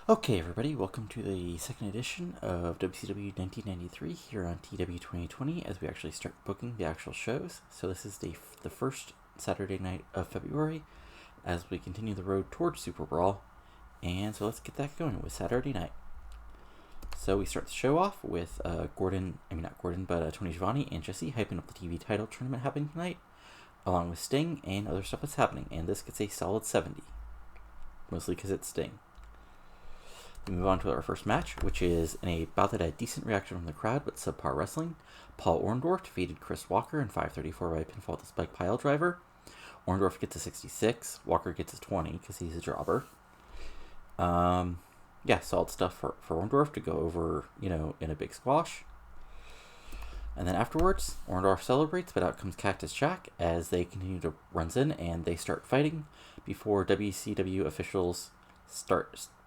Okay, everybody, welcome to the second edition of WCW 1993 here on TEW 2020 as we actually start booking the actual shows. So this is the first Saturday night of February as we continue the road towards Superbrawl. And so let's get that going with Saturday night. So we start the show off with Tony Schiavone and Jesse hyping up the TV title tournament happening tonight, along with Sting and other stuff that's happening. And this gets a solid 70, mostly because it's Sting. We move on to our first match, which is in a bout that had a decent reaction from the crowd, but subpar wrestling. Paul Orndorff defeated Chris Walker in 5:34 by pinfall with the spike pile driver. Orndorff gets a 66. Walker gets a 20 because he's a jobber. Solid stuff for Orndorff to go over, in a big squash. And then afterwards, Orndorff celebrates, but out comes Cactus Jack as they continue to runs in and they start fighting before WCW officials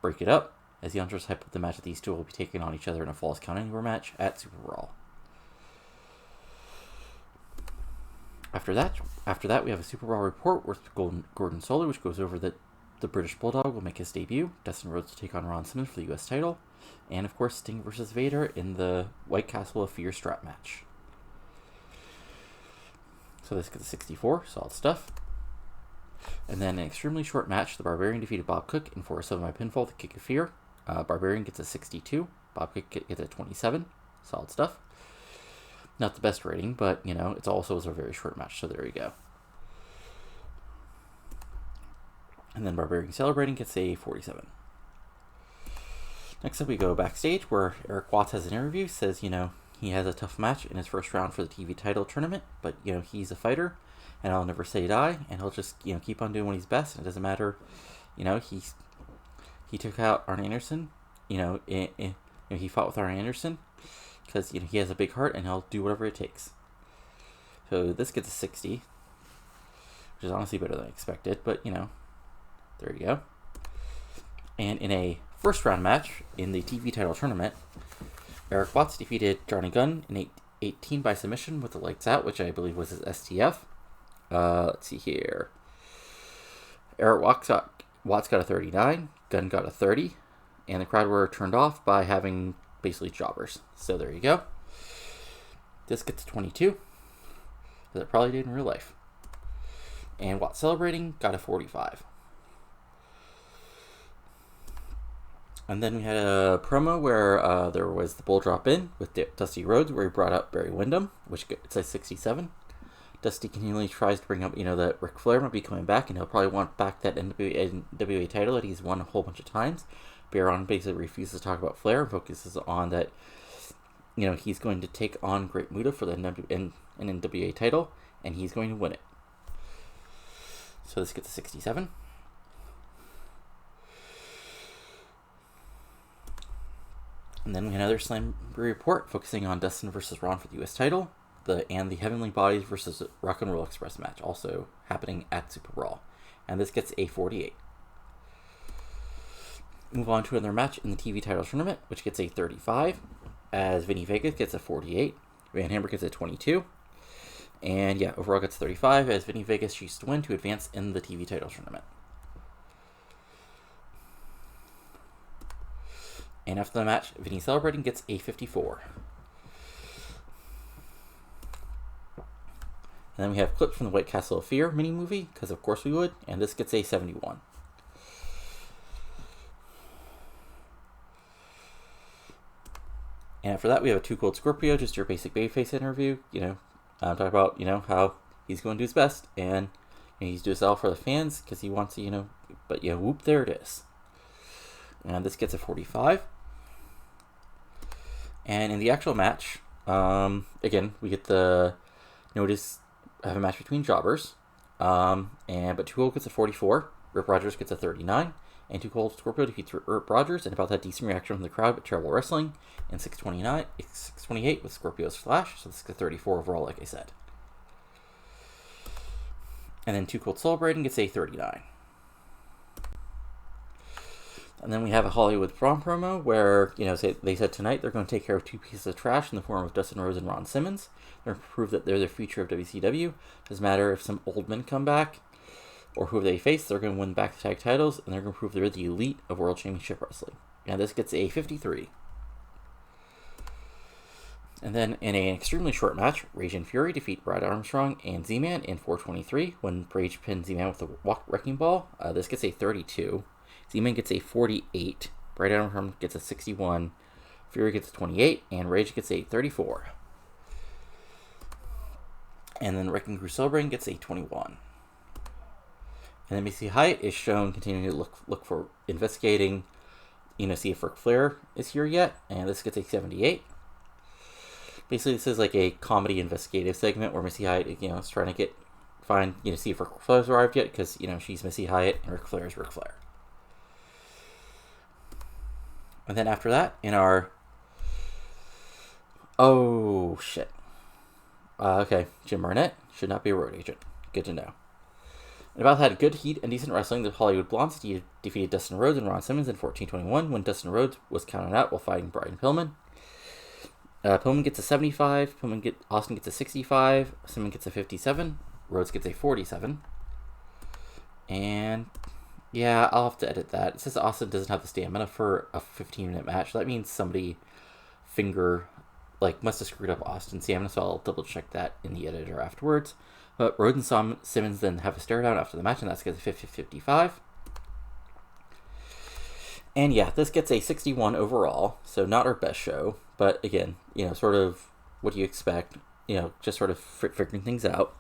break it up. As the announcers hype up the match that these two will be taking on each other in a Falls Count Anywhere match at Superbrawl. After that, we have a Superbrawl report with Gordon Solie, which goes over that the British Bulldog will make his debut. Dustin Rhodes will take on Ron Simmons for the U.S. title. And, of course, Sting versus Vader in the White Castle of Fear strap match. So this gets a 64. Solid stuff. And then an extremely short match. The Barbarian defeated Bob Cook in 4-7 by pinfall with the Kick of Fear. Barbarian gets a 62. Bob Cook gets a 27. Solid stuff. Not the best rating, but, it also was a very short match, so there you go. And then Barbarian celebrating gets a 47. Next up, we go backstage where Eric Watts has an interview. Says, he has a tough match in his first round for the TV title tournament, but, he's a fighter, and I'll never say die, and he'll just, keep on doing what he's best, and it doesn't matter, he took out Arn Anderson, he fought with Arn Anderson, because, he has a big heart, and he'll do whatever it takes. So this gets a 60, which is honestly better than I expected, but, there you go. And in a first round match in the TV title tournament, Eric Watts defeated Johnny Gunn in 18 by submission with the lights out, which I believe was his STF. Let's see here. Eric Watts got a 39, Gunn got a 30, and the crowd were turned off by having basically jobbers. So there you go. This gets a 22, as it probably did in real life. And Watts celebrating got a 45. And then we had a promo where there was the bull drop in with Dusty Rhodes, where he brought up Barry Windham, which says 67. Dusty continually tries to bring up, that Ric Flair might be coming back, and he'll probably want back that NWA title that he's won a whole bunch of times. Baron basically refuses to talk about Flair and focuses on that, he's going to take on Great Muta for the NWA title, and he's going to win it. So this gets a 67. And then we had another Slam report focusing on Dustin versus Ron for the U.S. title, and the Heavenly Bodies versus Rock and Roll Express match, also happening at Superbrawl. And this gets a 48. Move on to another match in the TV title tournament, which gets a 35, as Vinny Vegas gets a 48, Van Hammer gets a 22, and overall gets 35, as Vinny Vegas used to win to advance in the TV title tournament. And after the match, Vinny celebrating gets a 54. And then we have clips from the White Castle of Fear mini-movie, because of course we would, and this gets a 71. And after that, we have a Too Cold Scorpio, just your basic babyface interview, talk about, how he's going to do his best, and he's doing this all for the fans, because he wants to, but whoop, there it is. And this gets a 45. And in the actual match, again, we get the notice have a match between jobbers, but Too Cold gets a 44, Rip Rogers gets a 39, and Too Cold Scorpio defeats Rip Rogers, and about that decent reaction from the crowd, but terrible wrestling, and 628 with Scorpio's Flash, so this is a 34 overall, like I said. And then Too Cold Celebrating gets a 39. And then we have a Hollywood Prom promo where, they said tonight they're going to take care of two pieces of trash in the form of Dustin Rhodes and Ron Simmons. They're going to prove that they're the future of WCW. Doesn't matter if some old men come back or who they face, they're going to win back the tag titles, and they're going to prove they're the elite of World Championship Wrestling. and this gets a 53. And then in an extremely short match, Rage and Fury defeat Brad Armstrong and Z-Man in 423 when Rage pins Z-Man with the Wrecking Ball. This gets a 32. Z-Man gets a 48. Brad Armstrong gets a 61. Fury gets a 28. And Rage gets a 34. And then Wrecking Crew Celebrating gets a 21. And then Missy Hyatt is shown continuing to look for investigating, see if Ric Flair is here yet. And this gets a 78. Basically, this is like a comedy investigative segment where Missy Hyatt, is trying to see if Ric Flair's arrived yet, because, she's Missy Hyatt and Ric Flair is Ric Flair. And then after that, in our... Oh, shit. Okay, Jim Barnett should not be a road agent. Good to know. And about had good heat and decent wrestling, the Hollywood Blondes defeated Dustin Rhodes and Ron Simmons in 1421 when Dustin Rhodes was counted out while fighting Brian Pillman. Pillman gets a 75, Austin gets a 65, Simmons gets a 57, Rhodes gets a 47. And, yeah, I'll have to edit that. It says Austin doesn't have the stamina for a 15-minute match. That means somebody must have screwed up Austin's stamina, so I'll double-check that in the editor afterwards. But Rhodes and Simmons then have a stare-down after the match, and that's gets a 50-55. And yeah, this gets a 61 overall, so not our best show. But again, sort of what do you expect? Just sort of figuring things out.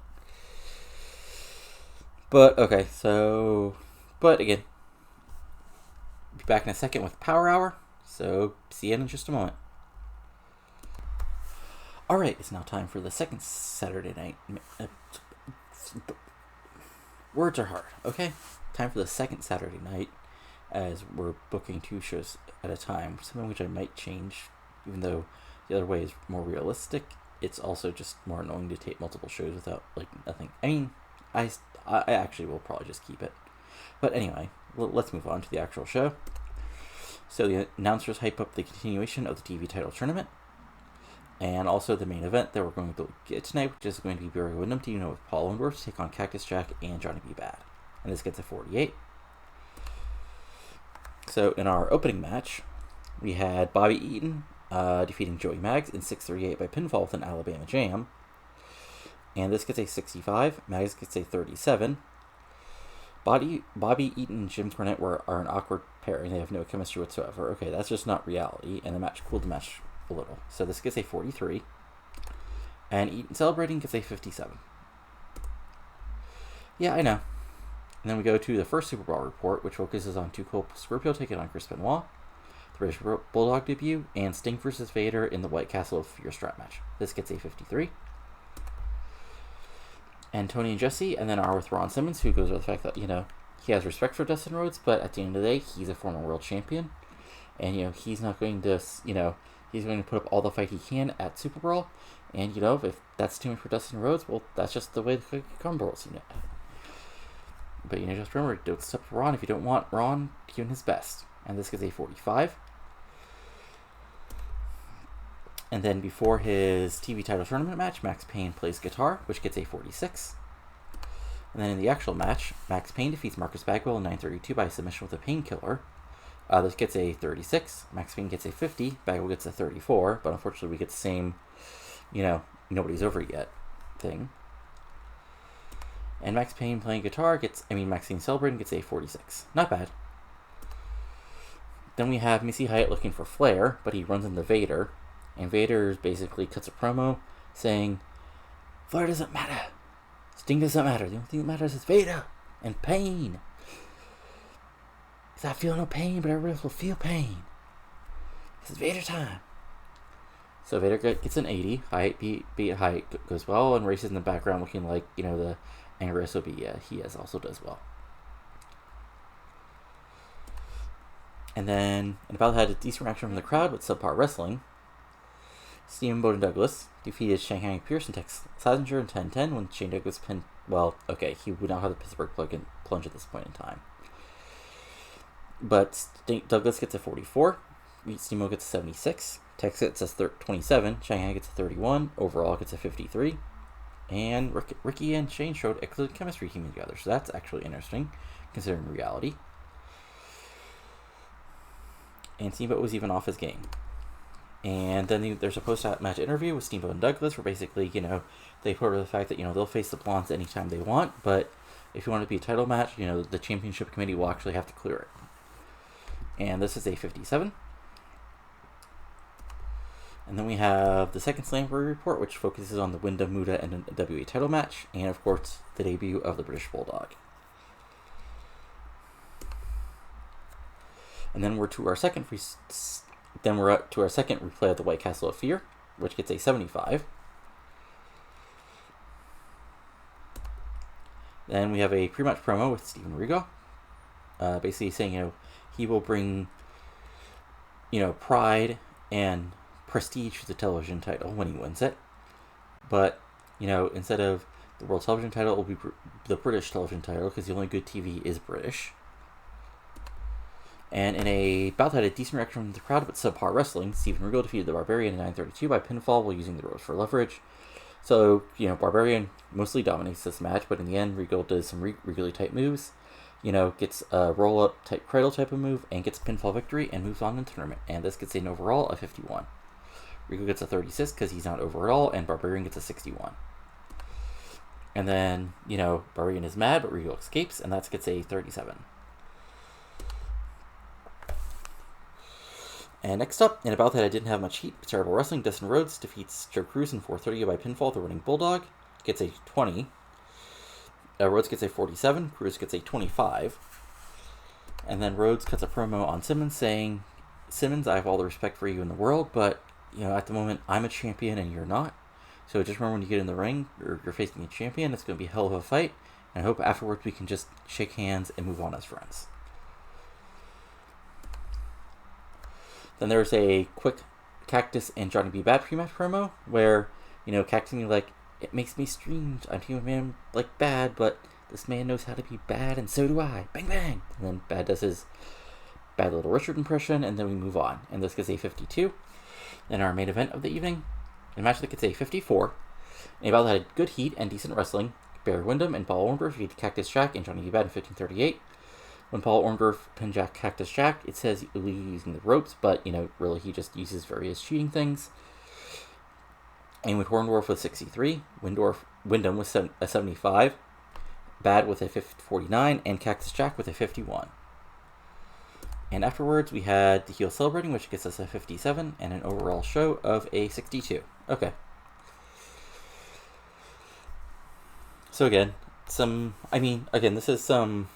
But okay, but again, be back in a second with Power Hour. So see you in just a moment. Alright, it's now time for the second Saturday night. Words are hard, okay? Time for the second Saturday night, as we're booking 2 shows at a time, something which I might change, even though the other way is more realistic. It's also just more annoying to tape multiple shows without, nothing. I mean, I actually will probably just keep it. But anyway, let's move on to the actual show. So the announcers hype up the continuation of the TV title tournament, and also the main event that we're going to get tonight, which is going to be Barry Windham teaming up with Paul Orndorff to take on Cactus Jack and Johnny B. Bad. And this gets a 48. So in our opening match, we had Bobby Eaton defeating Joey Maggs in 6:38 by pinfall with an Alabama Jam. And this gets a 65. Maggs gets a 37. Bobby Eaton and Jim Cornette are an awkward pairing. They have no chemistry whatsoever. Okay, that's just not reality. And the match cooled the match a little. So this gets a 43. And Eaton Celebrating gets a 57. Yeah, I know. And then we go to the first Superbrawl report, which focuses on Too Cold Scorpio taking on Chris Benoit, the British Bulldog debut, and Sting vs. Vader in the White Castle of Fear strap match. This gets a 53. And Tony and Jesse, and then are with Ron Simmons, who goes over the fact that, he has respect for Dustin Rhodes, but at the end of the day, he's a former world champion. And, he's not going to, he's going to put up all the fight he can at Superbrawl. And, if that's too much for Dustin Rhodes, well, that's just the way the cookie crumbles, But, just remember, don't step for Ron if you don't want Ron doing his best. And this gets a 45. And then before his TV title tournament match, Max Payne plays guitar, which gets a 46. And then in the actual match, Max Payne defeats Marcus Bagwell in 9:32 by submission with a painkiller. This gets a 36. Max Payne gets a 50. Bagwell gets a 34. But unfortunately, we get the same, nobody's over yet thing. And Max Payne playing guitar Max Payne Celebrating gets a 46. Not bad. Then we have Missy Hyatt looking for Flair, but he runs into Vader. And Vader basically cuts a promo saying, Flair doesn't matter. Sting doesn't matter. The only thing that matters is Vader and pain. Because I feel no pain, but everybody else will feel pain. This is Vader time. So Vader gets an 80. Hyatt goes well and races in the background looking like, the angry SOB. Yeah, he also does well. And then, Battle had a decent reaction from the crowd with subpar wrestling. Steamboat and Douglas defeated Shanghai Pierce and Tex Slazenger in 10-10 when Shane Douglas pinned... Well, okay, he would not have the Pittsburgh plunge at this point in time. But Douglas gets a 44. Steamboat gets a 76. Tex gets a 27. Shanghai gets a 31. Overall gets a 53. And Ricky and Shane showed excellent chemistry teaming together. So that's actually interesting, considering reality. and Steamboat was even off his game. And then there's a post-match interview with Steamboat and Douglas where basically, they put over the fact that, they'll face the Blondes anytime they want, but if you want it to be a title match, the championship committee will actually have to clear it. And this is a 57. And then we have the second Slamboree report, which focuses on the Wyndham, Muta, and NWA title match, and of course, the debut of the British Bulldog. And then we're to our second replay of the White Castle of Fear, which gets a 75. Then we have a pre-match promo with Steven Rigo, basically saying, he will bring, pride and prestige to the television title when he wins it. But, instead of the world television title, it will be the British television title, because the only good TV is British. And in a bout that had a decent reaction from the crowd but subpar wrestling, Steven Rigo defeated the Barbarian in 9:32 by pinfall while using the ropes for leverage. So, Barbarian mostly dominates this match, but in the end, Rigo does some really tight moves, gets a roll-up type cradle type of move, and gets a pinfall victory, and moves on in the tournament. And this gets an overall of 51. Rigo gets a 36 because he's not over at all, and Barbarian gets a 61. And then, Barbarian is mad, but Rigo escapes, and that gets a 37. And next up, in a bout that I didn't have much heat, terrible wrestling, Dustin Rhodes defeats Joe Cruz in 4:30 by pinfall, the winning Bulldog. Gets a 20. Rhodes gets a 47. Cruz gets a 25. And then Rhodes cuts a promo on Simmons saying, Simmons, I have all the respect for you in the world, but, at the moment, I'm a champion and you're not. So just remember when you get in the ring, or you're facing a champion, it's going to be a hell of a fight. And I hope afterwards we can just shake hands and move on as friends. Then there's a quick Cactus and Johnny B. Bad pre-match promo where, Cactus is like, it makes me strange. I'm Human Man like Bad, but this man knows how to be bad, and so do I. Bang, bang. And then Bad does his Bad Little Richard impression, and then we move on. And this gets a 52. Then our main event of the evening, a match that gets a 54. And about that had good heat and decent wrestling. Barry Windham and Paul Orndorff defeated Cactus Jack and Johnny B. Bad in 1538. When Paul Orndorff pinned Cactus Jack, it says he's using the ropes, but, really he just uses various cheating things. And with Orndorff with 63, Wyndham with a 75, Bad with a 49, and Cactus Jack with a 51. And afterwards, we had the heel celebrating, which gets us a 57, and an overall show of a 62. Okay. So again, this is some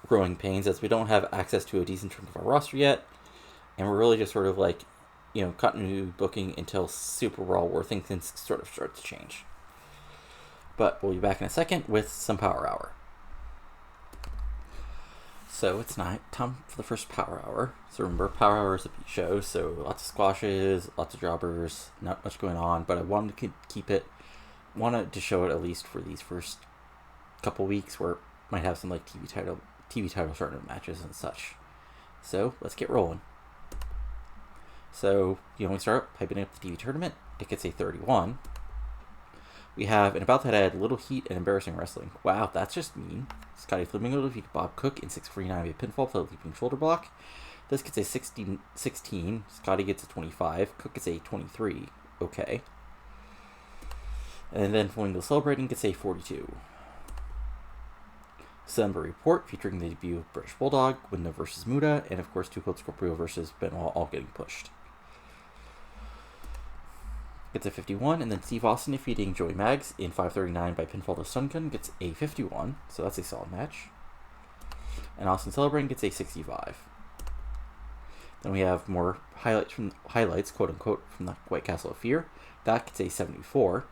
growing pains as we don't have access to a decent chunk of our roster yet, and we're really just sort of like, continuity booking until Superbrawl where things can sort of start to change. But we'll be back in a second with some Power Hour. So it's night time for the first Power Hour. So remember, Power Hour is a beat show, so lots of squashes, lots of jobbers, not much going on, but I wanted to show it at least for these first couple weeks where it might have some like TV title tournament matches and such. So let's get rolling. So when we start piping up the TV tournament, it gets a 31. We have, in about that, I had little heat and embarrassing wrestling. Wow, that's just mean. Scotty Flamingo defeated Bob Cook in 6:49 via pinfall for the leaping shoulder block. This gets a 16. Scotty gets a 25. Cook gets a 23. Okay. And then Flamingo Celebrating gets a 42. December Report featuring the debut of British Bulldog, Wyndham versus Muta, and of course Two-Coat Scorpio versus Benoit all getting pushed. Gets a 51, and then Steve Austin defeating Joey Maggs in 5:39 by pinfall to Stun Gun gets a 51, so that's a solid match. And Austin Celebrating gets a 65. Then we have more highlights, quote unquote, from the White Castle of Fear. That gets a 74.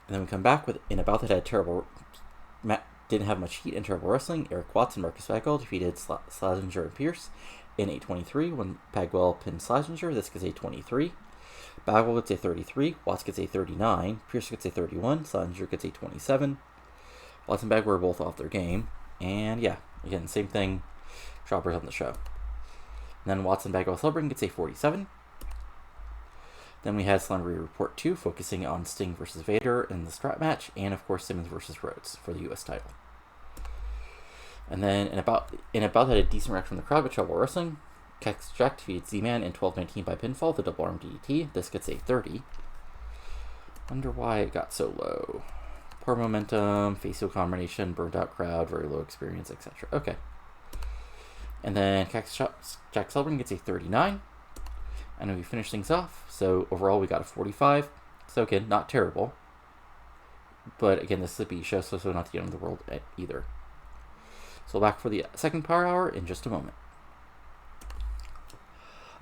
And then we come back with in about that had didn't have much heat and terrible wrestling. Eric Watts and Marcus Bagwell defeated Slazenger and Pierce in 8:23 when Bagwell pinned Slazenger. This gets a 23. Bagwell gets a 33. Watts gets a 39. Pierce gets a 31. Slazenger gets a 27. Watts and Bagwell are both off their game. And yeah, again, same thing. Droppers on the show. And then Watts and Bagwell Celebrating gets a 47. Then we had Slamboree Report 2, focusing on Sting versus Vader in the strap match, and of course Simmons versus Rhodes for the U.S. title. And then in about had a decent reaction from the crowd, but Trouble Wrestling. Cactus Jack defeated Z-Man in 12-19 by pinfall, the double arm DDT. This gets a 30. Wonder why it got so low. Poor momentum, face-heel combination, burnt out crowd, very low experience, etc. Okay. And then Cactus Jack Celebrating gets a 39. And then we finish things off. So overall we got a 45. So again, not terrible. But again, this is a B show, so not the end of the world either. So back for the second Power Hour in just a moment.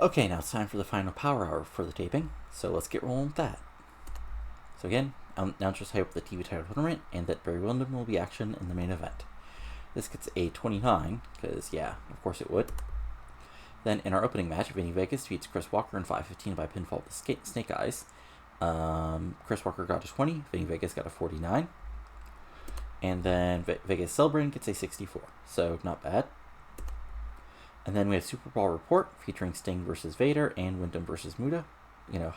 Okay, now it's time for the final Power Hour for the taping. So let's get rolling with that. So again, announcers hype up the TV title tournament and that Barry Windham will be action in the main event. This gets a 29, because yeah, of course it would. Then in our opening match, Vinny Vegas defeats Chris Walker in 5:15 by pinfall with Snake Eyes. Chris Walker got a 20, Vinny Vegas got a 49. And then Vegas Celebrating gets a 64, so not bad. And then we have Superbrawl Report featuring Sting versus Vader and Wyndham versus Muta. You know,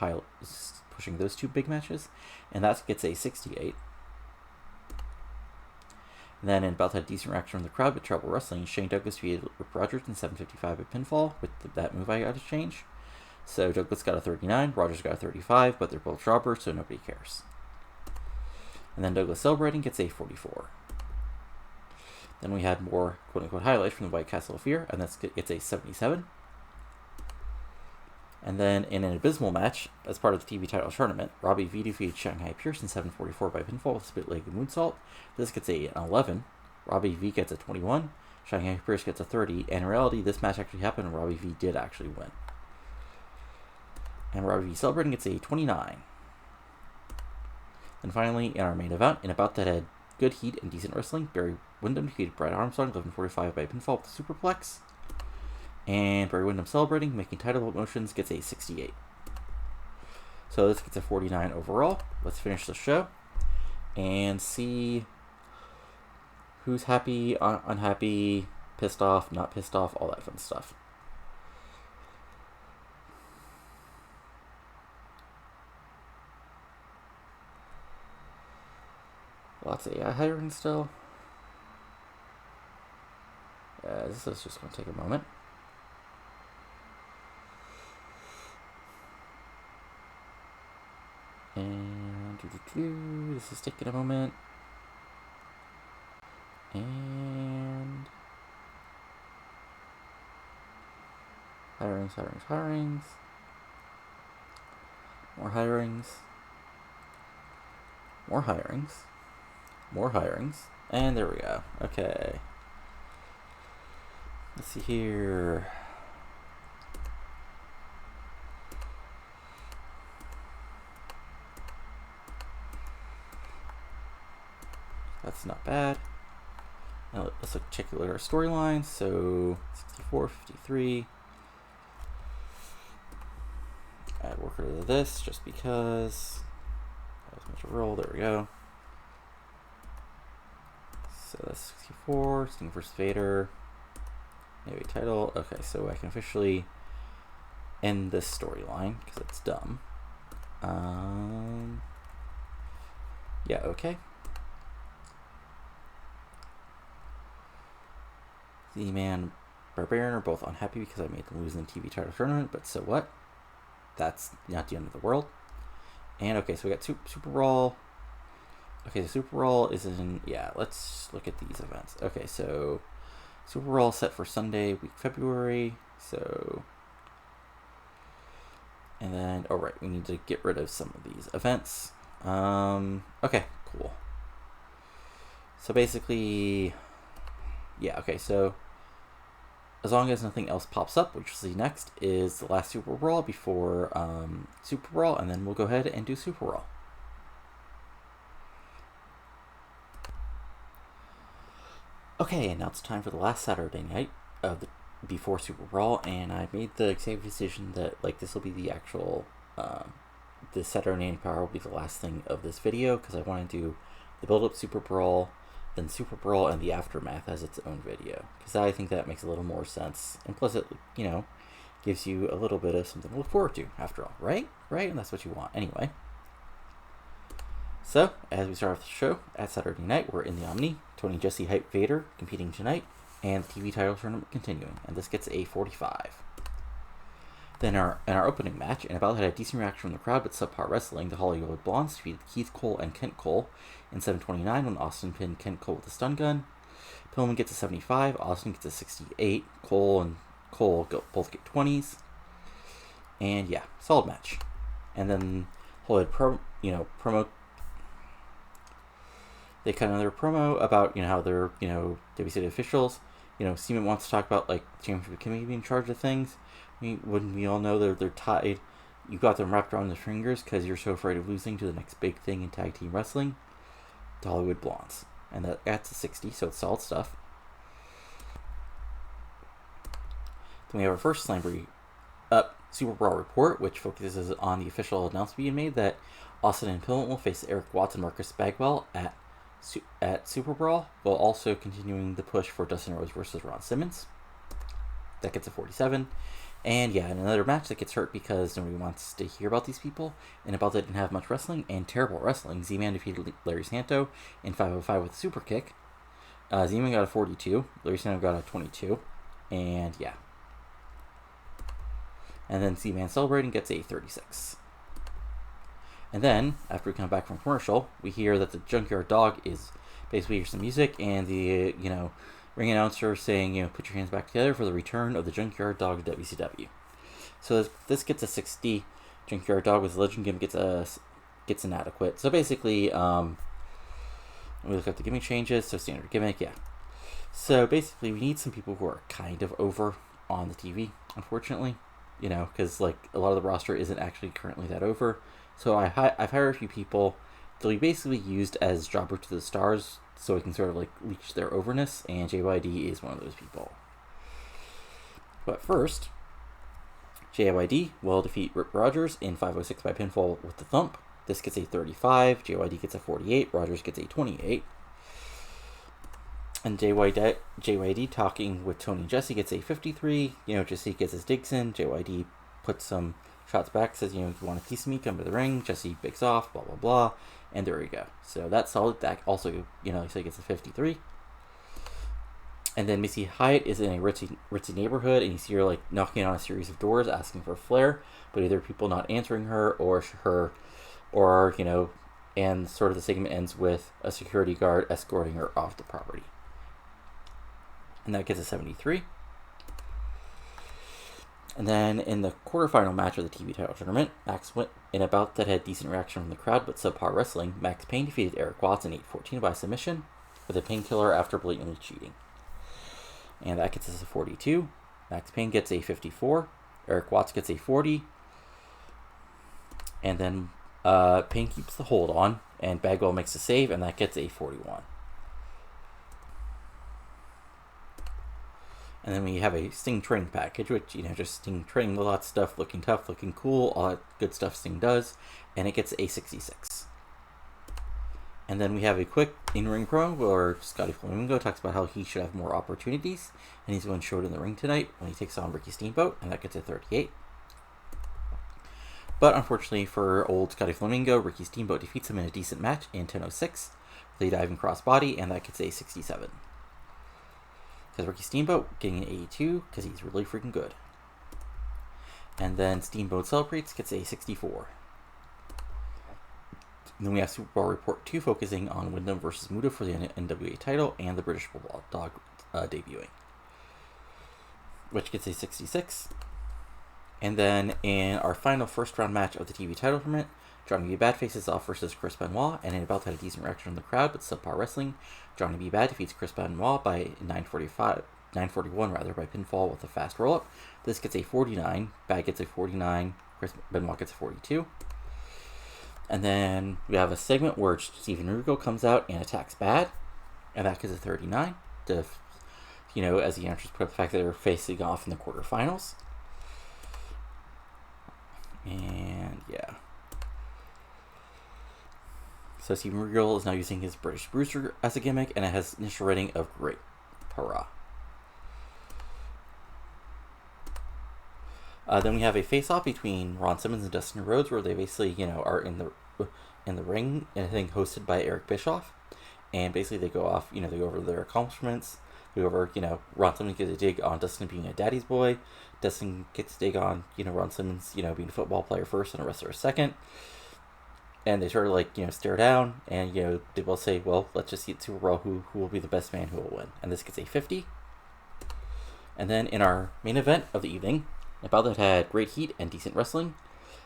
pushing those two big matches. And that gets a 68. And then in bout had a decent reaction from the crowd, but Trouble Wrestling, Shane Douglas defeated Rip Rogers in 7:55 by pinfall with that move I got to change. So Douglas got a 39, Rogers got a 35, but they're both jobbers, so nobody cares. And then Douglas Celebrating gets a 44. Then we had more quote-unquote highlights from the White Castle of Fear, and that gets a 77. And then in an abysmal match, as part of the TV title tournament, Robbie V defeated Shanghai Pierce in 7:44 by pinfall with split-legged moonsault. This gets an 11. Robbie V gets a 21. Shanghai Pierce gets a 30. And in reality, this match actually happened, and Robbie V did actually win. And Robbie V Celebrating gets a 29. And finally, in our main event, in a bout that had good heat and decent wrestling, Barry Windham defeated Brad Armstrong 11:45 by pinfall with a superplex. And Barry Windham Celebrating, making title motions, gets a 68. So this gets a 49 overall. Let's finish the show and see who's happy, unhappy, pissed off, not pissed off, all that fun stuff. Lots of AI hiring still. This is just going to take a moment. And this is taking a moment. And hirings. More hirings. And there we go. Okay. Let's see here. That's not bad. Now let's check out our storylines. So 64, 53. Add worker to this just because. That was much a roll. There we go. So that's 64. Sting versus Vader. NWA title. Okay, so I can officially end this storyline because it's dumb. Yeah, okay. Z-Man and Barbarian are both unhappy because I made them lose in the TV title tournament, but so what? That's not the end of the world. And okay, so we got Superbrawl. Okay, the Superbrawl is in, yeah, let's look at these events. Okay, so Superbrawl set for Sunday, week February, so, and then, all right, we need to get rid of some of these events. Okay, cool. So basically, yeah, okay, so as long as nothing else pops up, which we'll see next, is the last Superbrawl before Superbrawl, and then we'll go ahead and do Superbrawl. Okay, and now it's time for the last Saturday night of the before Superbrawl, and I made the executive decision that like this will be the actual the Saturday Night Power will be the last thing of this video because I want to do the build-up Superbrawl, then Superbrawl, and the aftermath as its own video because I think that makes a little more sense, and plus it gives you a little bit of something to look forward to after all, right? And that's what you want anyway. So, as we start off the show, at Saturday night, we're in the Omni. Tony Jesse Hype Vader competing tonight and the TV title tournament continuing, and this gets a 45. Then in our opening match, and about had a decent reaction from the crowd, but subpar wrestling, the Hollywood Blondes defeated Keith Cole and Kent Cole in 7:29 when Austin pinned Kent Cole with a stun gun. Pillman gets a 75, Austin gets a 68, Cole and Cole both get 20s. And yeah, solid match. And then Hollywood promo. They cut another promo about how they're WCW officials. Simmons wants to talk about like championship committee being in charge of things. Wouldn't we all know they're tied? You got them wrapped around their fingers because you're so afraid of losing to the next big thing in tag team wrestling, the Hollywood Blondes, and that's a 60, so it's solid stuff. Then we have our first Slamboree Superbrawl report, which focuses on the official announcement being made that Austin and Pillman will face Eric Watts and Marcus Bagwell at Superbrawl, while also continuing the push for Dustin Rhodes versus Ron Simmons. That gets a 47. And yeah, in another match that gets hurt because nobody wants to hear about these people, and about they didn't have much wrestling and terrible wrestling. Z-Man defeated Larry Santo in 5:05 with a super kick. Z-Man got a 42, Larry Santo got a 22, and yeah. And then Z-Man celebrating gets a 36. And then, after we come back from commercial, we hear that the Junkyard Dog is basically hears some music, and the ring announcer saying, put your hands back together for the return of the Junkyard Dog to WCW. So this gets a 60. Junkyard Dog with Legend gimmick gets inadequate. So basically, we look at the gimmick changes. So standard gimmick, yeah. So basically, we need some people who are kind of over on the TV, unfortunately. Because like a lot of the roster isn't actually currently that over. So I've hired a few people. They'll be basically used as jobber to the stars, so we can sort of like reach their overness, and JYD is one of those people. But first, JYD will defeat Rip Rogers in 5:06 by pinfall with the thump. This gets a 35, JYD gets a 48, Rogers gets a 28. And JYD talking with Tony and Jesse gets a 53. Jesse gets his digs in. JYD puts some shots back, says, if you want a piece of me, come to the ring. Jesse bigs off, blah, blah, blah. And there we go. So that's solid. That also, so he gets a 53. And then Missy Hyatt is in a ritzy neighborhood, and you see her, like, knocking on a series of doors, asking for Flair, but either people not answering her, and sort of the segment ends with a security guard escorting her off the property. And that gets a 73. And then in the quarterfinal match of the TV title tournament, Max went in a bout that had decent reaction from the crowd, but subpar wrestling. Max Payne defeated Eric Watts in 8:14 by submission with a painkiller after blatantly cheating. And that gets us a 42. Max Payne gets a 54. Eric Watts gets a 40. And then Payne keeps the hold on, and Bagwell makes a save, and that gets a 41. And then we have a Sting training package, which, just Sting training, a lot of stuff, looking tough, looking cool, all that good stuff Sting does, and it gets a 66. And then we have a quick in-ring promo where Scotty Flamingo talks about how he should have more opportunities, and he's going to show it in the ring tonight when he takes on Ricky Steamboat, and that gets a 38. But unfortunately for old Scotty Flamingo, Ricky Steamboat defeats him in a decent match in 10:06 with a diving crossbody, and that gets a 67. Because Ricky Steamboat getting an 82 because he's really freaking good. And then Steamboat celebrates, gets a 64. And then we have Superbrawl Report 2 focusing on Wyndham versus Muta for the NWA title and the British Bulldog debuting, which gets a 66. And then in our final first round match of the TV title tournament, Johnny B. Bad faces off versus Chris Benoit, and in about had a decent reaction from the crowd, but subpar wrestling. Johnny B. Bad defeats Chris Benoit by 941 by pinfall with a fast roll-up. This gets a 49, Bad gets a 49, Chris Benoit gets a 42. And then we have a segment where Steven Rugo comes out and attacks Bad, and that gets a 39. As the announcers put up the fact that they're facing off in the quarterfinals. And yeah. So Steven Regal is now using his British Bruiser as a gimmick, and it has initial rating of great. Hurrah. Then we have a face-off between Ron Simmons and Dustin Rhodes, where they basically, are in the ring, and I think hosted by Eric Bischoff. And basically they go off, they go over their accomplishments. whoever, Ron Simmons gets a dig on Dustin being a daddy's boy. Dustin gets a dig on, Ron Simmons, being a football player first and a wrestler second. And they sort of stare down, and they both say, well, let's just see at Superbrawl who will be the best man who will win. And this gets a 50. And then in our main event of the evening, a bout that had great heat and decent wrestling,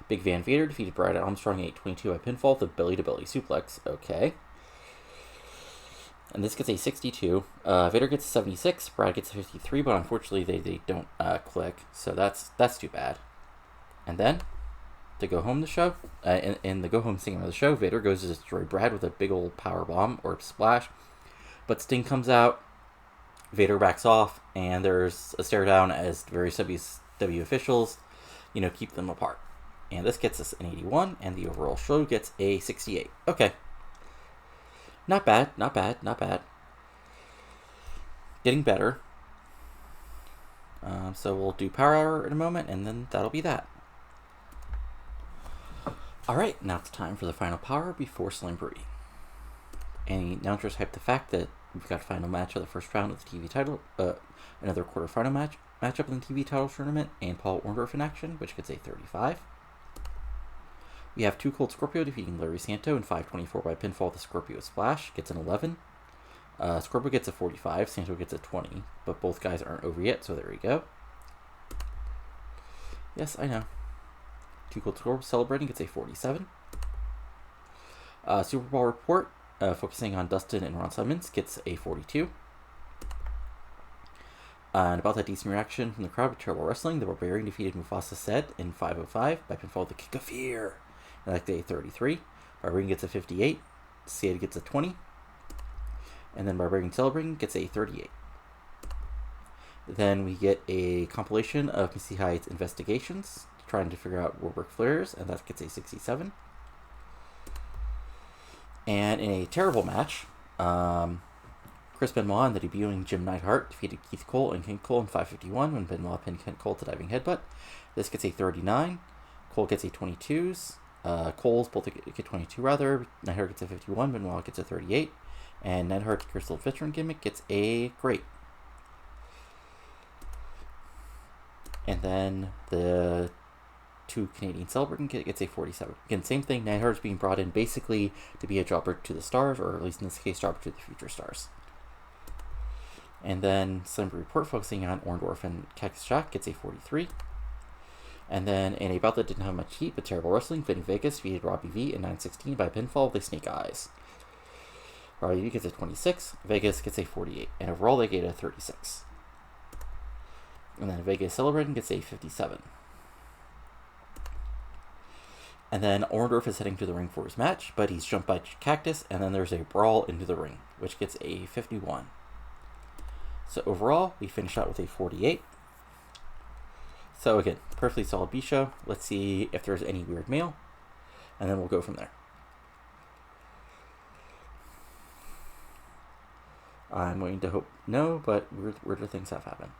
Big Van Vader defeated Brad Armstrong 8-22 by pinfall with a belly-to-belly suplex. Okay. And this gets a 62. Vader gets a 76. Brad gets a 53, but unfortunately they don't click, so that's too bad. And then to go home the show, in the go home segment of the show, Vader goes to destroy Brad with a big old power bomb or splash, but Sting comes out. Vader backs off, and there's a stare down as various WCW officials, keep them apart. And this gets us an 81, and the overall show gets a 68. Okay. Not bad. Getting better. So we'll do Power Hour in a moment, and then that'll be that. Alright, now it's time for the final power before Slamboree. And the announcers hype the fact that we've got a final match of the first round of the TV title, another quarterfinal matchup in the TV title tournament, and Paul Orndorff in action, which gets a 35. We have Too Cold Scorpio defeating Larry Santo in 5-24 by pinfall with a Scorpio Splash, gets an 11. Scorpio gets a 45, Santo gets a 20, but both guys aren't over yet, so there we go. Yes, I know. Too Cold Scorpio celebrating gets a 47. Superbrawl report, focusing on Dustin and Ron Simmons, gets a 42. And about that decent reaction from the crowd with Terrible Wrestling, the Barbarian defeated Mufasa Said in 5:05 by pinfall with the Kick of Fear. And that gets a 33. Barbarian gets a 58. Said gets a 20. And then Barbarian Celebrating gets a 38. Then we get a compilation of Missy Hyde's investigations, trying to figure out where Ric Flair is, and that gets a 67. And in a terrible match, Chris Benoit and the debuting Jim Neidhart defeated Keith Cole and King Cole in 5:51 when Benoit pinned Ken Cole to diving headbutt. This gets a 39. Cole gets a 22s. Cole's both get 22 rather. Neidhart gets a 51. Benoit gets a 38. And Neidhart's Crystal Veteran gimmick gets a great. And then the two Canadian Celebrating gets a 47. Again, same thing. Neidhart's being brought in basically to be a jobber to the stars, or at least in this case, jobber to the future stars. And then Slamboree report focusing on Orndorff and Cactus Jack gets a 43. And then in a bout that didn't have much heat but terrible wrestling, Vinny Vegas defeated Robbie V in 9:16 by pinfall with Snake Eyes. Robbie V gets a 26, Vegas gets a 48, and overall they get a 36. And then Vegas Celebrating gets a 57. And then Orndorff is heading to the ring for his match, but he's jumped by Cactus, and then there's a brawl into the ring, which gets a 51. So overall, we finish out with a 48. So again, perfectly solid B show. Let's see if there's any weird mail, and then we'll go from there. I'm waiting to hope no, but weirder things have happened.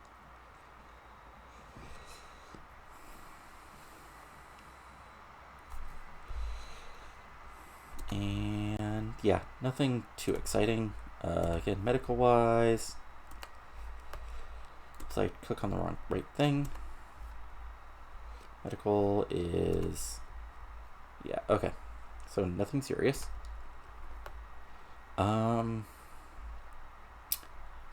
And yeah, nothing too exciting. Again, medical-wise, so I click on the right thing. Medical is, yeah, okay. So nothing serious.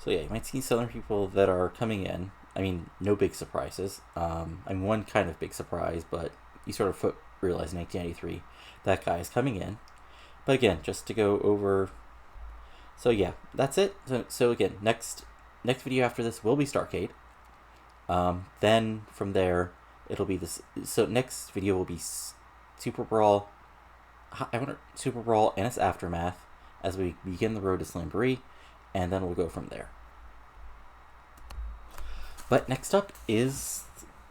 So yeah, you might see some other people that are coming in. I mean, no big surprises. One kind of big surprise, but you sort of realize in 1993 that guy is coming in. But again, just to go over. So yeah, that's it. So again, next video after this will be Starrcade. Then from there, it'll be this. So next video will be Superbrawl. Superbrawl and its aftermath as we begin the road to Slamboree, and then we'll go from there. But next up is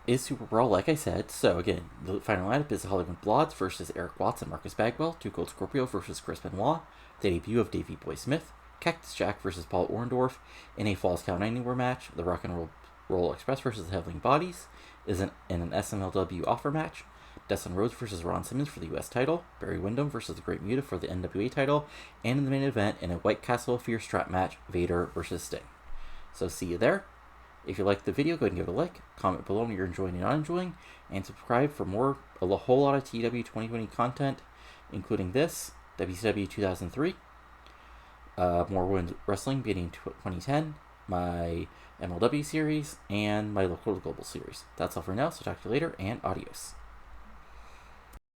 Superbrawl, like I said. So again, the final lineup is Hollywood Bloods versus Eric Watts and Marcus Bagwell, Too Cold Scorpio versus Chris Benoit, the debut of Davey Boy Smith, Cactus Jack versus Paul Orndorff in a Falls Count Anywhere match, the Rock and Roll Express versus the Heavenly Bodies is in an SMLW offer match, Dustin Rhodes versus Ron Simmons for the U.S. title, Barry Windham versus the Great Muta for the NWA title, and in the main event, in a White Castle Fear Strap match, Vader versus Sting. So see you there. If you liked the video, go ahead and give it a like, comment below what you're enjoying and not enjoying, and subscribe for a whole lot of TEW 2020 content, including this, WCW 2003, more women's wrestling beginning in 2010, my MLW series, and my local to global series. That's all for now, so talk to you later, and adios.